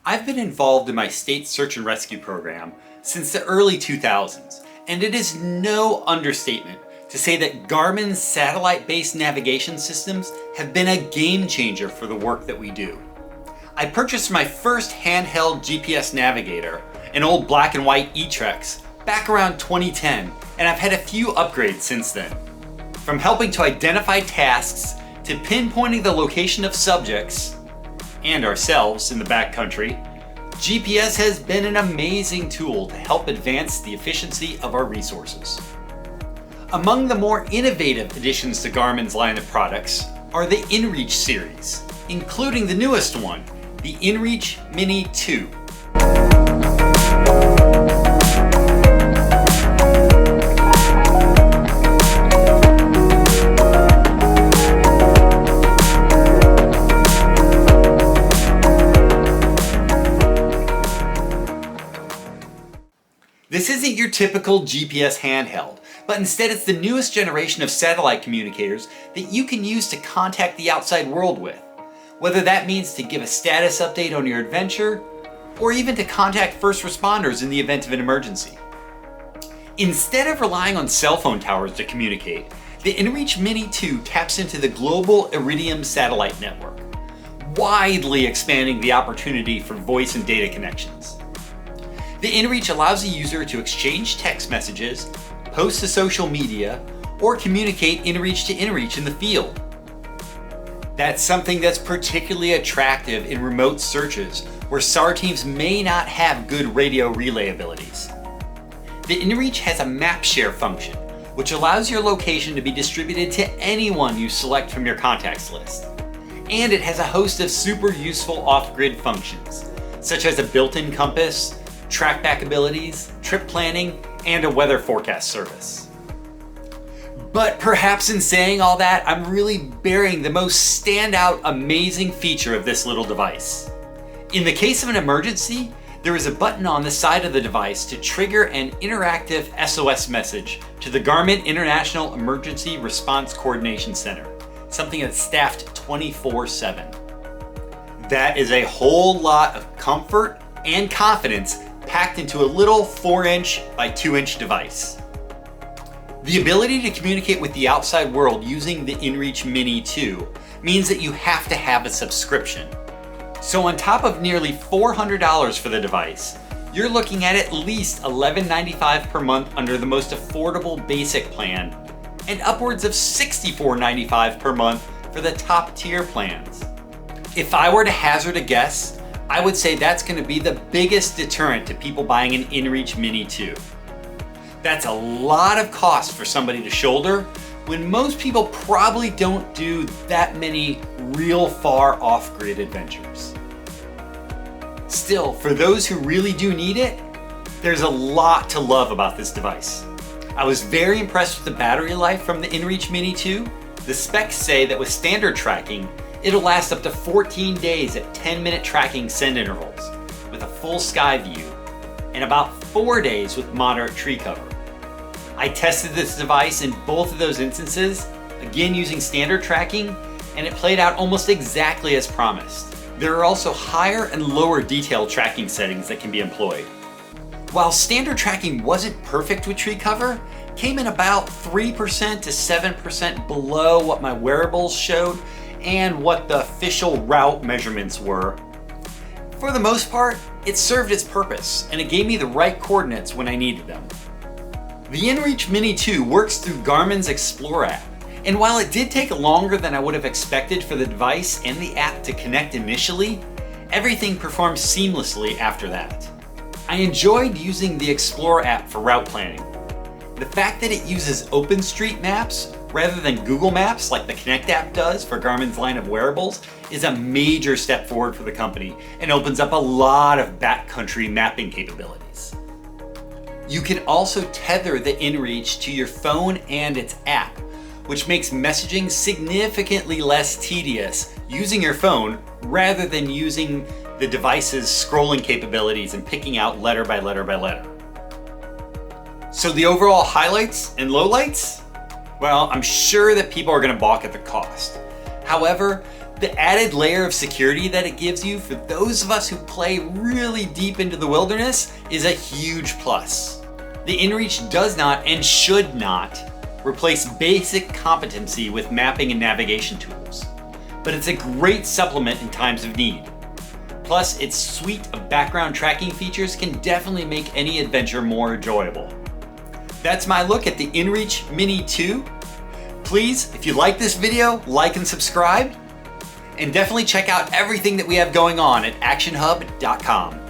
I've been involved in my state search and rescue program since the early 2000s, and it is no understatement to say that Garmin's satellite-based navigation systems have been a game changer for the work that we do. I purchased my first handheld GPS navigator, an old black and white eTrex, back around 2010, and I've had a few upgrades since then. From helping to identify tasks to pinpointing the location of subjects, and ourselves in the backcountry, GPS has been an amazing tool to help advance the efficiency of our resources. Among the more innovative additions to Garmin's line of products are the InReach series, including the newest one, the InReach Mini 2. This isn't your typical GPS handheld, but instead it's the newest generation of satellite communicators that you can use to contact the outside world with, whether that means to give a status update on your adventure, or even to contact first responders in the event of an emergency. Instead of relying on cell phone towers to communicate, the InReach Mini 2 taps into the global Iridium satellite network, widely expanding the opportunity for voice and data connections. The InReach allows a user to exchange text messages, post to social media, or communicate InReach to InReach in the field. That's something that's particularly attractive in remote searches where SAR teams may not have good radio relay abilities. The InReach has a map share function, which allows your location to be distributed to anyone you select from your contacts list. And it has a host of super useful off-grid functions, such as a built-in compass, trackback abilities, trip planning, and a weather forecast service. But perhaps in saying all that, I'm really burying the most standout, amazing feature of this little device. In the case of an emergency, there is a button on the side of the device to trigger an interactive SOS message to the Garmin International Emergency Response Coordination Center, something that's staffed 24/7. That is a whole lot of comfort and confidence packed into a little 4-inch by 2-inch device. The ability to communicate with the outside world using the InReach Mini 2 means that you have to have a subscription. So on top of nearly $400 for the device, you're looking at least $11.95 per month under the most affordable basic plan, and upwards of $64.95 per month for the top tier plans. If I were to hazard a guess, I would say that's going to be the biggest deterrent to people buying an InReach Mini 2. That's a lot of cost for somebody to shoulder when most people probably don't do that many real far off-grid adventures. Still, for those who really do need it, there's a lot to love about this device. I was very impressed with the battery life from the InReach Mini 2. The specs say that with standard tracking, it'll last up to 14 days at 10-minute tracking send intervals with a full sky view, and about 4 days with moderate tree cover. I tested this device in both of those instances, again using standard tracking, and it played out almost exactly as promised. There are also higher and lower detail tracking settings that can be employed. While standard tracking wasn't perfect with tree cover, came in about 3% to 7% below what my wearables showed and what the official route measurements were. For the most part, it served its purpose, and it gave me the right coordinates when I needed them. The InReach Mini 2 works through Garmin's Explore app, and while it did take longer than I would have expected for the device and the app to connect initially, everything performed seamlessly after that. I enjoyed using the Explore app for route planning. The fact that it uses OpenStreetMaps rather than Google Maps like the Connect app does for Garmin's line of wearables is a major step forward for the company and opens up a lot of backcountry mapping capabilities. You can also tether the InReach to your phone and its app, which makes messaging significantly less tedious using your phone rather than using the device's scrolling capabilities and picking out letter by letter by letter. So the overall highlights and lowlights? Well, I'm sure that people are going to balk at the cost. However, The added layer of security that it gives you for those of us who play really deep into the wilderness is a huge plus. The InReach does not and should not replace basic competency with mapping and navigation tools, but it's a great supplement in times of need. Plus, its suite of background tracking features can definitely make any adventure more enjoyable. That's my look at the InReach Mini 2. Please, if you like this video, like and subscribe, and definitely check out everything that we have going on at ActionHub.com.